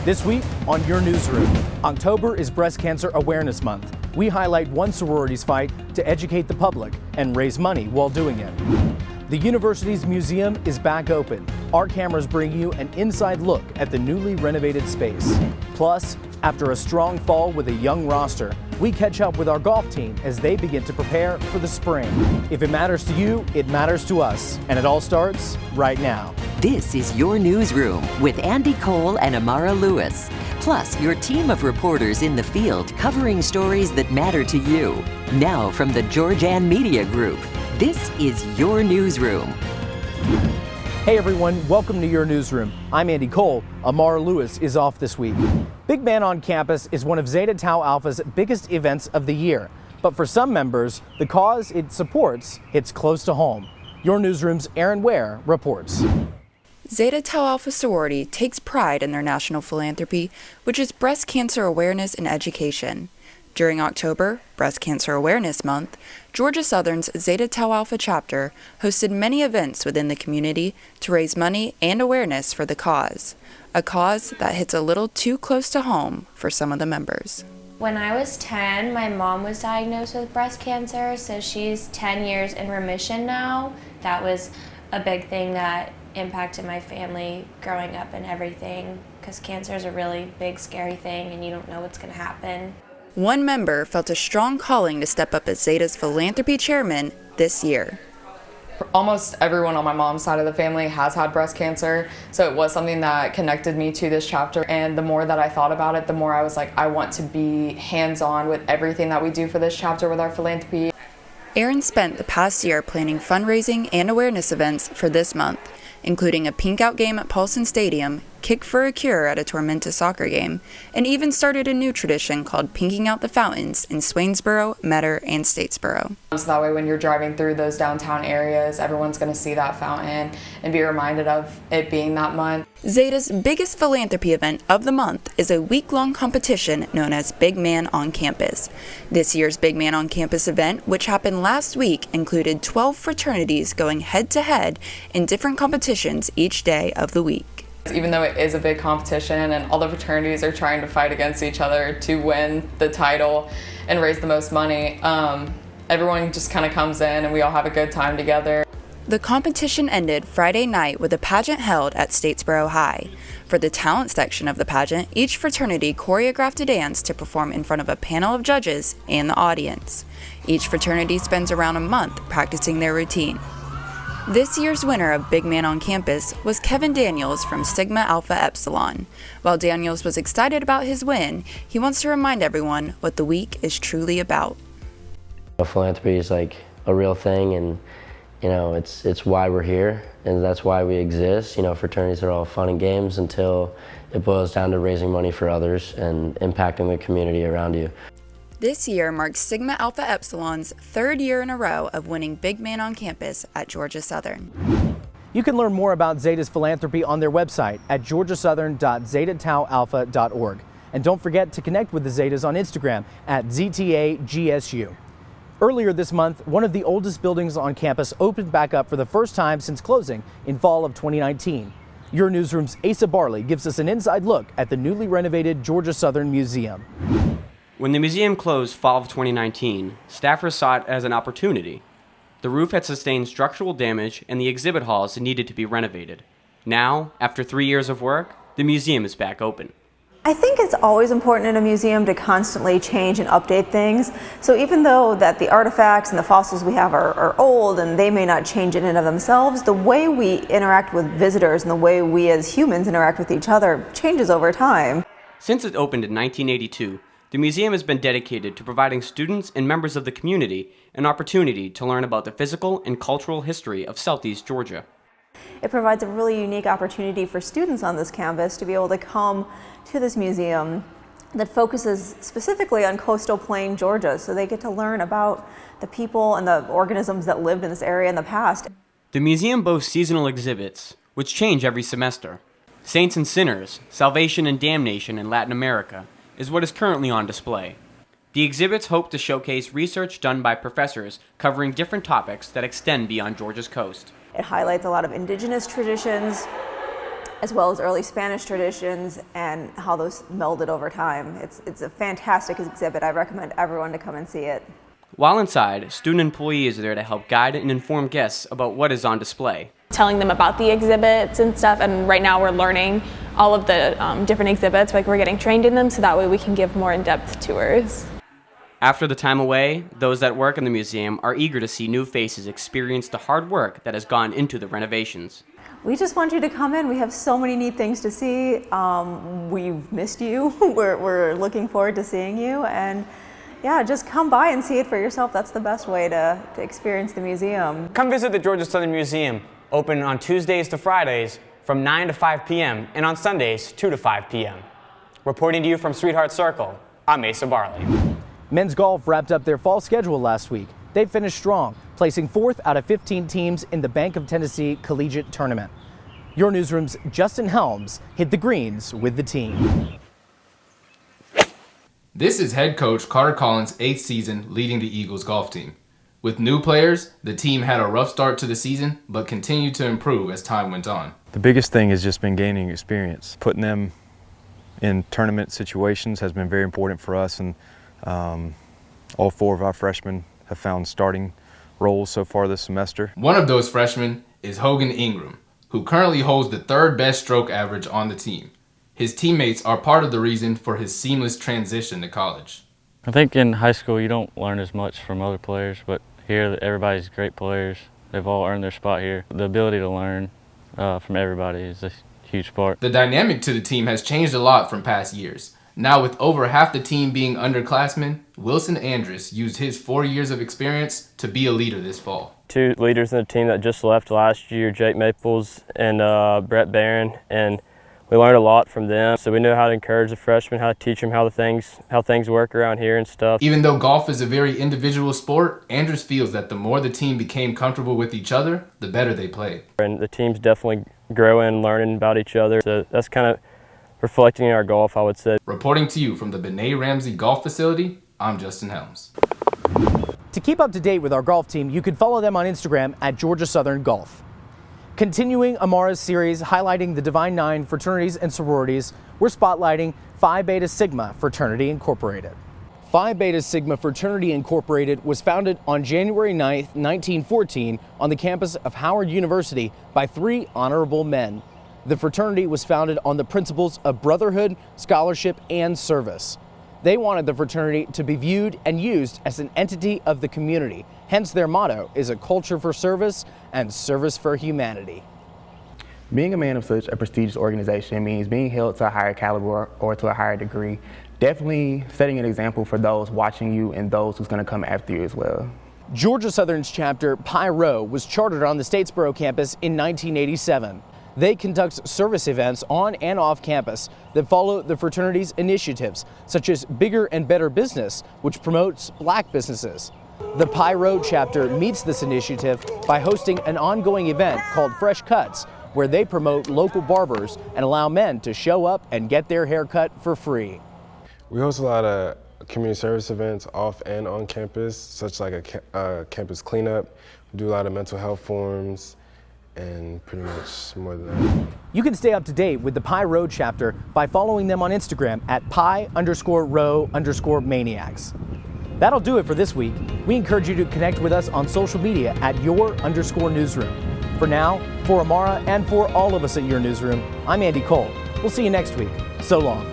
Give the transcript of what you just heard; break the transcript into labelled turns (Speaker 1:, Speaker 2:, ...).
Speaker 1: This week on Your Newsroom, October is Breast Cancer Awareness Month. We highlight one sorority's fight to educate the public and raise money while doing it. The university's museum is back open. Our cameras bring you an inside look at the newly renovated space. Plus, after a strong fall with a young roster, we catch up with our golf team as they begin to prepare for the spring. If it matters to you, it matters to us. And it all starts right now.
Speaker 2: This is Your Newsroom with Andy Cole and Amara Lewis. Plus, your team of reporters in the field covering stories that matter to you. Now from the Georgian Media Group, this is Your Newsroom.
Speaker 1: Hey everyone, welcome to Your Newsroom. I'm Andy Cole. Amara Lewis is off this week. Big Man on Campus is one of Zeta Tau Alpha's biggest events of the year. But for some members, the cause it supports hits close to home. Your Newsroom's Aaron Ware reports.
Speaker 3: Zeta Tau Alpha sorority takes pride in their national philanthropy, which is breast cancer awareness and education. During October, Breast Cancer Awareness Month, Georgia Southern's Zeta Tau Alpha chapter hosted many events within the community to raise money and awareness for the cause, a cause that hits a little too close to home for some of the members.
Speaker 4: When I was 10, my mom was diagnosed with breast cancer, so she's 10 years in remission now. That was a big thing that impacted my family growing up and everything, because cancer is a really big, scary thing and you don't know what's going to happen.
Speaker 3: One member felt a strong calling to step up as Zeta's philanthropy chairman this year.
Speaker 5: Almost everyone on my mom's side of the family has had breast cancer, so it was something that connected me to this chapter. And the more that I thought about it, the more I was like, I want to be hands-on with everything that we do for this chapter with our philanthropy.
Speaker 3: Aaron spent the past year planning fundraising and awareness events for this month, including a pink out game at Paulson Stadium, Kick for a Cure at a Tormenta soccer game, and even started a new tradition called Pinking Out the Fountains in Swainsboro, Metter, and Statesboro.
Speaker 5: So that way when you're driving through those downtown areas, everyone's going to see that fountain and be reminded of it being that month.
Speaker 3: Zeta's biggest philanthropy event of the month is a week-long competition known as Big Man on Campus. This year's Big Man on Campus event, which happened last week, included 12 fraternities going head-to-head in different competitions each day of the week.
Speaker 5: Even though it is a big competition and all the fraternities are trying to fight against each other to win the title and raise the most money, everyone just kind of comes in and we all have a good time together.
Speaker 3: The competition ended Friday night with a pageant held at Statesboro High. For the talent section of the pageant, each fraternity choreographed a dance to perform in front of a panel of judges and the audience. Each fraternity spends around a month practicing their routine. This year's winner of Big Man on Campus was Kevin Daniels from Sigma Alpha Epsilon. While Daniels was excited about his win, he wants to remind everyone what the week is truly about.
Speaker 6: Philanthropy is like a real thing, and it's why we're here, and that's why we exist. Fraternities are all fun and games until it boils down to raising money for others and impacting the community around you.
Speaker 3: This year marks Sigma Alpha Epsilon's third year in a row of winning Big Man on Campus at Georgia Southern.
Speaker 1: You can learn more about Zeta's philanthropy on their website at georgiasouthern.zetataualpha.org. And don't forget to connect with the Zetas on Instagram at ZTAGSU. Earlier this month, one of the oldest buildings on campus opened back up for the first time since closing in fall of 2019. Your Newsroom's Asa Barley gives us an inside look at the newly renovated Georgia Southern Museum.
Speaker 7: When the museum closed fall of 2019, staffers saw it as an opportunity. The roof had sustained structural damage and the exhibit halls needed to be renovated. Now, after 3 years of work, the museum is back open.
Speaker 8: I think it's always important in a museum to constantly change and update things. So even though that the artifacts and the fossils we have are old and they may not change in and of themselves, the way we interact with visitors and the way we as humans interact with each other changes over time.
Speaker 7: Since it opened in 1982, the museum has been dedicated to providing students and members of the community an opportunity to learn about the physical and cultural history of Southeast Georgia.
Speaker 8: It provides a really unique opportunity for students on this campus to be able to come to this museum that focuses specifically on coastal plain Georgia, so they get to learn about the people and the organisms that lived in this area in the past.
Speaker 7: The museum boasts seasonal exhibits, which change every semester. Saints and Sinners, Salvation and Damnation in Latin America is what is currently on display. The exhibits hope to showcase research done by professors covering different topics that extend beyond Georgia's coast.
Speaker 8: It highlights a lot of indigenous traditions, as well as early Spanish traditions and how those melded over time. It's a fantastic exhibit. I recommend everyone to come and see it.
Speaker 7: While inside, student employees are there to help guide and inform guests about what is on display.
Speaker 9: Telling them about the exhibits and stuff, and right now we're learning all of the different exhibits, like we're getting trained in them so that way we can give more in-depth tours.
Speaker 7: After the time away, those that work in the museum are eager to see new faces experience the hard work that has gone into the renovations.
Speaker 8: We just want you to come in. We have so many neat things to see. We've missed you. We're looking forward to seeing you, and yeah, just come by and see it for yourself. That's the best way to experience the museum.
Speaker 10: Come visit the Georgia Southern Museum, open on Tuesdays to Fridays from 9 to 5 p.m. and on Sundays 2 to 5 p.m. Reporting to you from Sweetheart Circle, I'm Asa Barley.
Speaker 1: Men's golf wrapped up their fall schedule last week. They finished strong, placing 4th out of 15 teams in the Bank of Tennessee Collegiate Tournament. Your Newsroom's Justin Helms hit the greens with the team.
Speaker 11: This is head coach Carter Collins' 8th season leading the Eagles golf team. With new players, the team had a rough start to the season, but continued to improve as time went on.
Speaker 12: The biggest thing has just been gaining experience. Putting them in tournament situations has been very important for us, and all 4 of our freshmen have found starting roles so far this semester.
Speaker 11: One of those freshmen is Hogan Ingram, who currently holds the 3rd best stroke average on the team. His teammates are part of the reason for his seamless transition to college.
Speaker 13: I think in high school you don't learn as much from other players, but here everybody's great players. They've all earned their spot here. The ability to learn from everybody is a huge part.
Speaker 11: The dynamic to the team has changed a lot from past years. Now with over half the team being underclassmen, Wilson Andrus used his 4 years of experience to be a leader this fall.
Speaker 14: 2 leaders in the team that just left last year, Jake Maples and Brett Barron, and we learned a lot from them. So we know how to encourage the freshmen, how to teach them how things work around here and stuff.
Speaker 11: Even though golf is a very individual sport, Andrus feels that the more the team became comfortable with each other, the better they played.
Speaker 14: And the team's definitely growing and learning about each other. So that's kind of reflecting in our golf, I would say.
Speaker 11: Reporting to you from the Benet Ramsey Golf Facility, I'm Justin Helms.
Speaker 1: To keep up to date with our golf team, you can follow them on Instagram at Georgia Southern Golf. Continuing Amara's series highlighting the Divine Nine fraternities and sororities, we're spotlighting Phi Beta Sigma Fraternity Incorporated. Phi Beta Sigma Fraternity Incorporated was founded on January 9, 1914 on the campus of Howard University by 3 honorable men. The fraternity was founded on the principles of brotherhood, scholarship, and service. They wanted the fraternity to be viewed and used as an entity of the community. Hence their motto is a culture for service and service for humanity.
Speaker 15: Being a man of such a prestigious organization means being held to a higher caliber or to a higher degree. Definitely setting an example for those watching you and those who's going to come after you as well.
Speaker 1: Georgia Southern's chapter, Pi Rho, was chartered on the Statesboro campus in 1987. They conduct service events on and off campus that follow the fraternity's initiatives, such as Bigger and Better Business, which promotes black businesses. The Pi Rho chapter meets this initiative by hosting an ongoing event called Fresh Cuts, where they promote local barbers and allow men to show up and get their hair cut for free.
Speaker 16: We host a lot of community service events off and on campus, such like a campus cleanup. We do a lot of mental health forums, and pretty much more than that.
Speaker 1: You can stay up to date with the Pi Rho chapter by following them on Instagram at pi_Rho_maniacs. That'll do it for this week. We encourage you to connect with us on social media at Your_Newsroom. For now, for Amara and for all of us at Your Newsroom, I'm Andy Cole. We'll see you next week. So long.